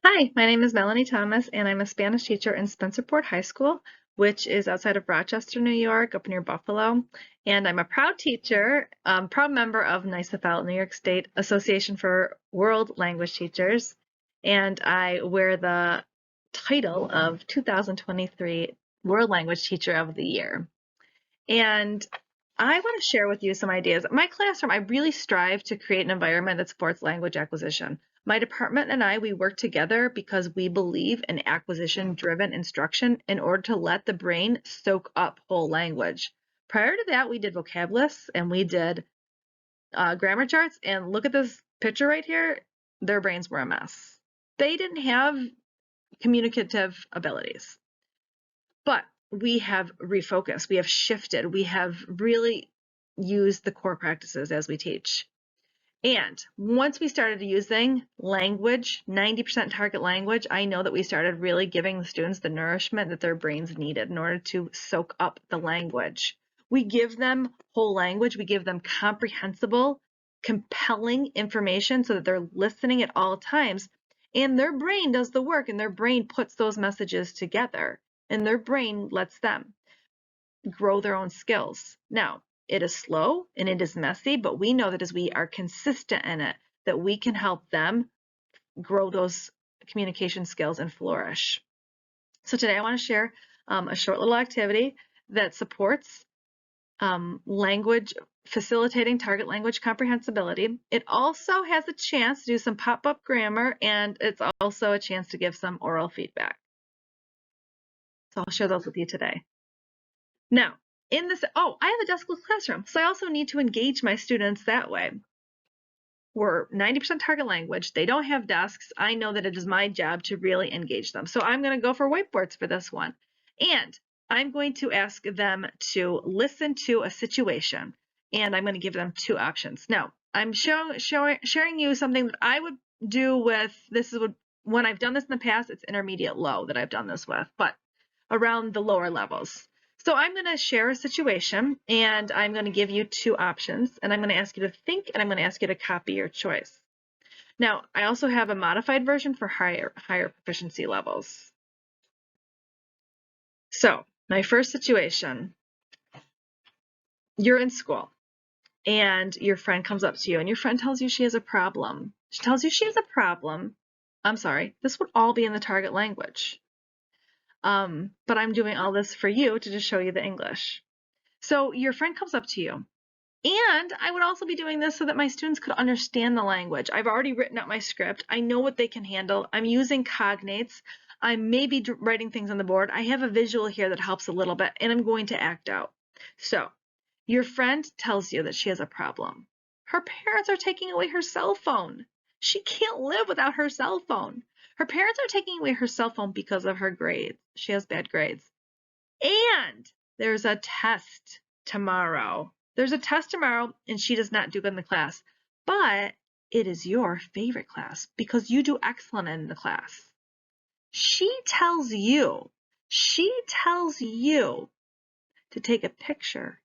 Hi, my name is Melanie Thomas, and I'm a Spanish teacher in Spencerport High School, which is outside of Rochester, New York, up near Buffalo. And I'm a proud teacher, proud member of NYSFL, New York State Association for World Language Teachers. And I wear the title of 2023 World Language Teacher of the Year. And I want to share with you some ideas. My classroom, I really strive to create an environment that supports language acquisition. My department and I, we work together because we believe in acquisition-driven instruction in order to let the brain soak up whole language. Prior to that, we did vocab lists and we did grammar charts. And look at this picture right here. Their brains were a mess. They didn't have communicative abilities. But we have refocused, we have shifted, we have really used the core practices as we teach. And once we started using language, 90% target language, I know that we started really giving the students the nourishment that their brains needed in order to soak up the language. We give them whole language, we give them comprehensible, compelling information so that they're listening at all times. And their brain does the work, and their brain puts those messages together, and their brain lets them grow their own skills. Now, it is slow and it is messy, but we know that as we are consistent in it, that we can help them grow those communication skills and flourish. So today I want to share a short little activity that supports language, facilitating target language comprehensibility. It also has a chance to do some pop-up grammar, and it's also a chance to give some oral feedback. So I'll share those with you today. Now, in this, I have a deskless classroom, so I also need to engage my students that way. We're 90% target language. They don't have desks. I know that it is my job to really engage them. So I'm going to go for whiteboards for this one. And I'm going to ask them to listen to a situation, and I'm going to give them two options. Now, I'm sharing you something that I would do with, when I've done this in the past, it's intermediate low that I've done this with, but around the lower levels. So I'm going to share a situation, and I'm going to give you two options, and I'm going to ask you to think, and I'm going to ask you to copy your choice. Now, I also have a modified version for higher proficiency levels. So my first situation, you're in school, and your friend comes up to you, and your friend tells you she has a problem. She tells you she has a problem. I'm sorry, this would all be in the target language. But I'm doing all this for you to just show you the English. So your friend comes up to you, and I would also be doing this so that my students could understand the language. I've already written out my script. I know what they can handle. I'm using cognates. I may be writing things on the board. I have a visual here that helps a little bit, and I'm going to act out. So your friend tells you that she has a problem. Her parents are taking away her cell phone. She can't live without her cell phone. Her parents are taking away her cell phone because of her grades. She has bad grades. And there's a test tomorrow. There's a test tomorrow, and she does not do good in the class. But it is your favorite class because you do excellent in the class. She tells you to take a picture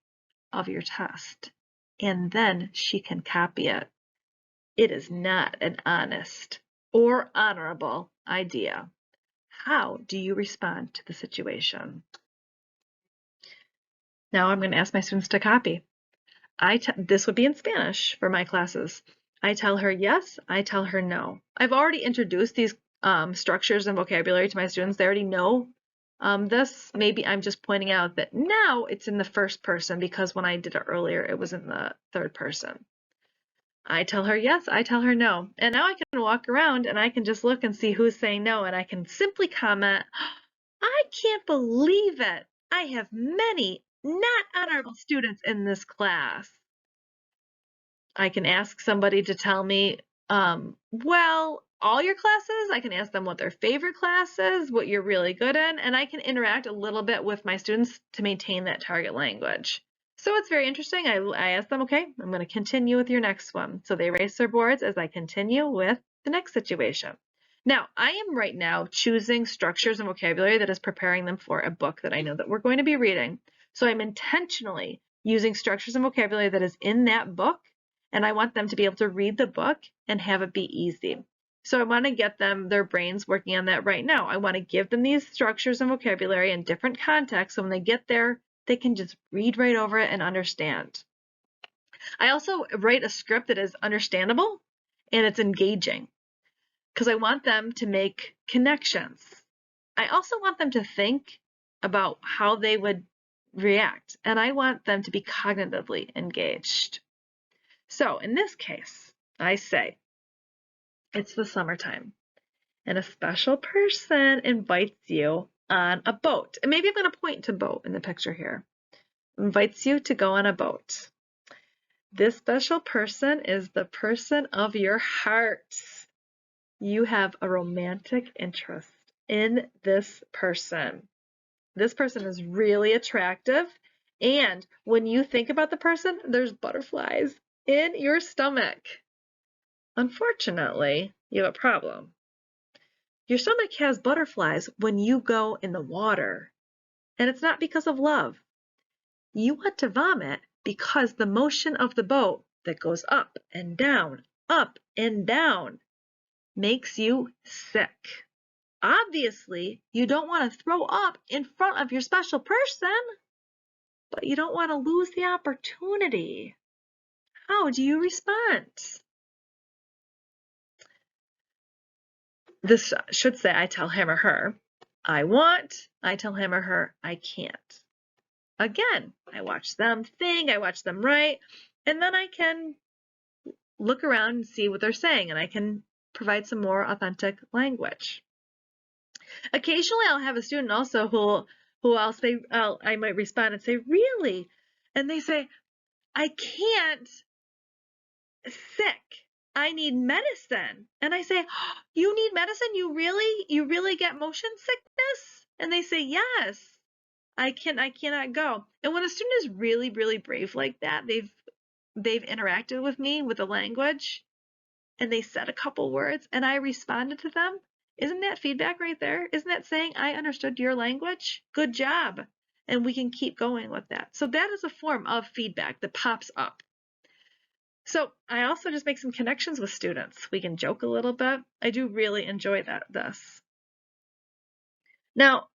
of your test, and then she can copy it. It is not an honest or honorable idea. How do you respond to the situation? Now I'm going to ask my students to copy. This would be in Spanish for my classes. I tell her yes, I tell her no. I've already introduced these structures and vocabulary to my students. They already know this. Maybe I'm just pointing out that now it's in the first person because when I did it earlier, it was in the third person. I tell her yes, I tell her no. And now I can walk around and I can just look and see who's saying no, and I can simply comment, I can't believe it. I have many not honorable students in this class. I can ask somebody to tell me, well, all your classes. I can ask them what their favorite class is, what you're really good in, and I can interact a little bit with my students to maintain that target language. So it's very interesting. I ask them, okay, I'm going to continue with your next one. So they erase their boards as I continue with the next situation. Now, I am right now choosing structures and vocabulary that is preparing them for a book that I know that we're going to be reading. So I'm intentionally using structures and vocabulary that is in that book, and I want them to be able to read the book and have it be easy. So I want to get their brains working on that right now. I want to give them these structures and vocabulary in different contexts. So when they get there, they can just read right over it and understand. I also write a script that is understandable and it's engaging because I want them to make connections. I also want them to think about how they would react, and I want them to be cognitively engaged. So in this case, I say, it's the summertime, and a special person invites you on a boat. And maybe I'm going to point to boat in the picture here. Invites you to go on a boat. This special person is the person of your heart. You have a romantic interest in this person. This person is really attractive. And when you think about the person, there's butterflies in your stomach. Unfortunately, you have a problem. Your stomach has butterflies when you go in the water. And it's not because of love. You want to vomit because the motion of the boat that goes up and down makes you sick. Obviously, you don't want to throw up in front of your special person, but you don't want to lose the opportunity. How do you respond? This should say, I tell him or her, I want, I tell him or her, I can't. Again, I watch them think, I watch them write, and then I can look around and see what they're saying, and I can provide some more authentic language. Occasionally, I'll have a student also who I'll say, I might respond and say, really? And they say, I can't, sick. I need medicine. And I say, oh, you need medicine? You really get motion sickness? And they say, yes. I cannot go. And when a student is really, really brave like that, they've interacted with me with the language and they said a couple words and I responded to them. Isn't that feedback right there? Isn't that saying I understood your language? Good job. And we can keep going with that. So that is a form of feedback that pops up. So I also just make some connections with students. We can joke a little bit. I do really enjoy this. Now,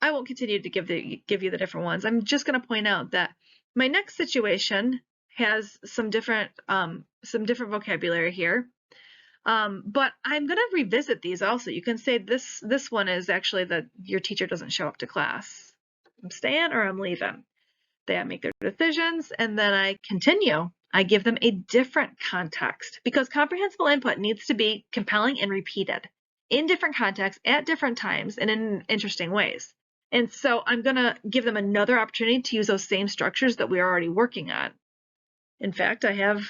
I won't continue to give you the different ones. I'm just going to point out that my next situation has some different vocabulary here. But I'm going to revisit these also. You can say this one is actually that your teacher doesn't show up to class. I'm staying or I'm leaving. They make their decisions and then I continue. I give them a different context because comprehensible input needs to be compelling and repeated in different contexts at different times and in interesting ways. And so I'm going to give them another opportunity to use those same structures that we're already working on. In fact, I have,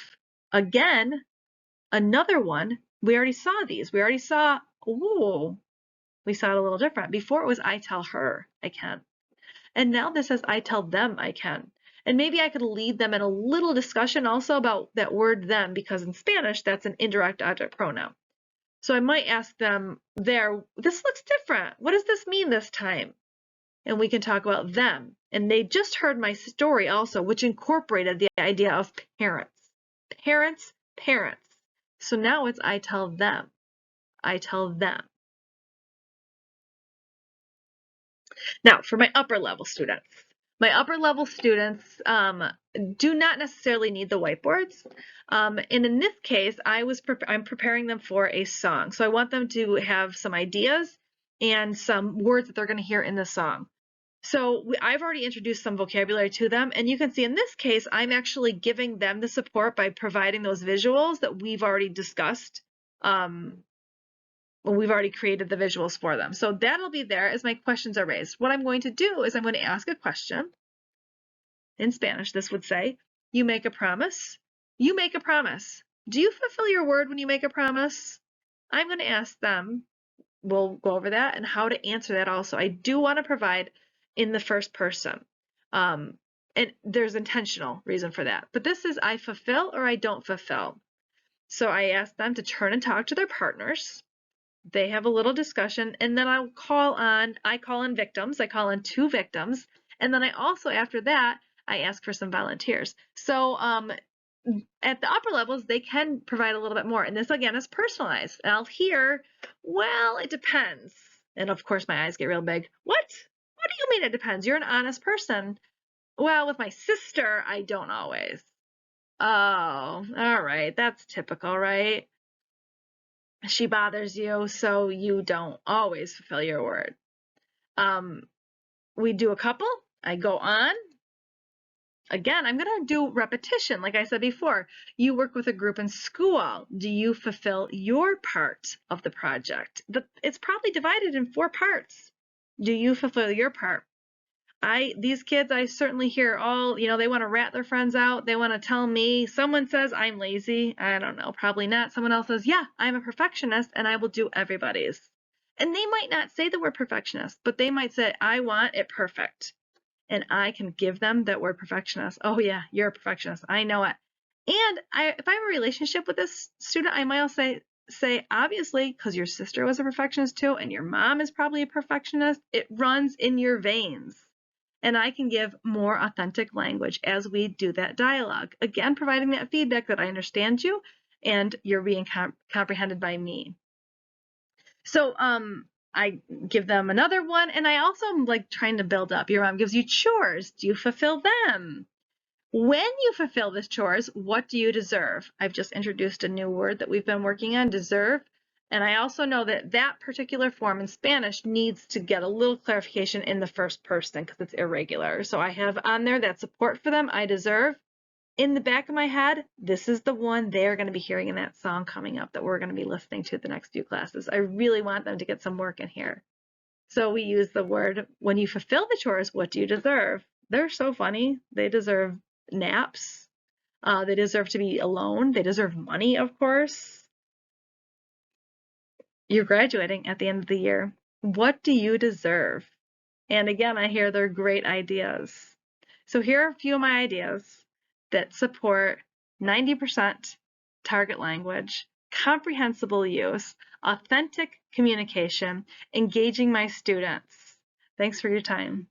again, another one. We already saw these. We already saw, oh, we saw it a little different. Before it was I tell her I can. And now this says I tell them I can. And maybe I could lead them in a little discussion also about that word them, because in Spanish, that's an indirect object pronoun. So I might ask them there, this looks different. What does this mean this time? And we can talk about them. And they just heard my story also, which incorporated the idea of parents. Parents, parents. So now it's I tell them. I tell them. Now, for my upper level students. My upper level students do not necessarily need the whiteboards. And in this case, I'm preparing them for a song. So I want them to have some ideas and some words that they're going to hear in the song. So I've already introduced some vocabulary to them, and you can see in this case, I'm actually giving them the support by providing those visuals that we've already discussed. We've already created the visuals for them. So that'll be there as my questions are raised. What I'm going to do is I'm going to ask a question. In Spanish, this would say, you make a promise. You make a promise. Do you fulfill your word when you make a promise? I'm going to ask them, we'll go over that and how to answer that also. I do want to provide in the first person. And there's intentional reason for that. But this is I fulfill or I don't fulfill. So I ask them to turn and talk to their partners. They have a little discussion, and then I call on victims. I call on 2 victims. And then I also, after that, I ask for some volunteers. So at the upper levels, they can provide a little bit more. And this, again, is personalized. And I'll hear, well, it depends. And of course, my eyes get real big. What? What do you mean it depends? You're an honest person. Well, with my sister, I don't always. Oh, all right. That's typical, right? She bothers you, so you don't always fulfill your word. We do a couple. I go on. Again, I'm going to do repetition. Like I said before, you work with a group in school. Do you fulfill your part of the project? It's probably divided in 4 parts. Do you fulfill your part? These kids, I certainly hear all, they want to rat their friends out. They want to tell me, someone says I'm lazy. I don't know, probably not. Someone else says, yeah, I'm a perfectionist and I will do everybody's. And they might not say the word perfectionist, but they might say, I want it perfect. And I can give them that word perfectionist. Oh yeah, you're a perfectionist. I know it. And if I have a relationship with this student, I might also say obviously, because your sister was a perfectionist too, and your mom is probably a perfectionist, it runs in your veins. And I can give more authentic language as we do that dialogue. Again, providing that feedback that I understand you and you're being comprehended by me. So I give them another one, and I also am like trying to build up. Your mom gives you chores. Do you fulfill them? When you fulfill these chores, what do you deserve? I've just introduced a new word that we've been working on, deserve. And I also know that that particular form in Spanish needs to get a little clarification in the first person because it's irregular. So I have on there that support for them, I deserve. In the back of my head, this is the one they're going to be hearing in that song coming up that we're going to be listening to the next few classes. I really want them to get some work in here. So we use the word, when you fulfill the chores, what do you deserve? They're so funny. They deserve naps. They deserve to be alone. They deserve money, of course. You're graduating at the end of the year. What do you deserve? And again, I hear they're great ideas. So here are a few of my ideas that support 90% target language, comprehensible use, authentic communication, engaging my students. Thanks for your time.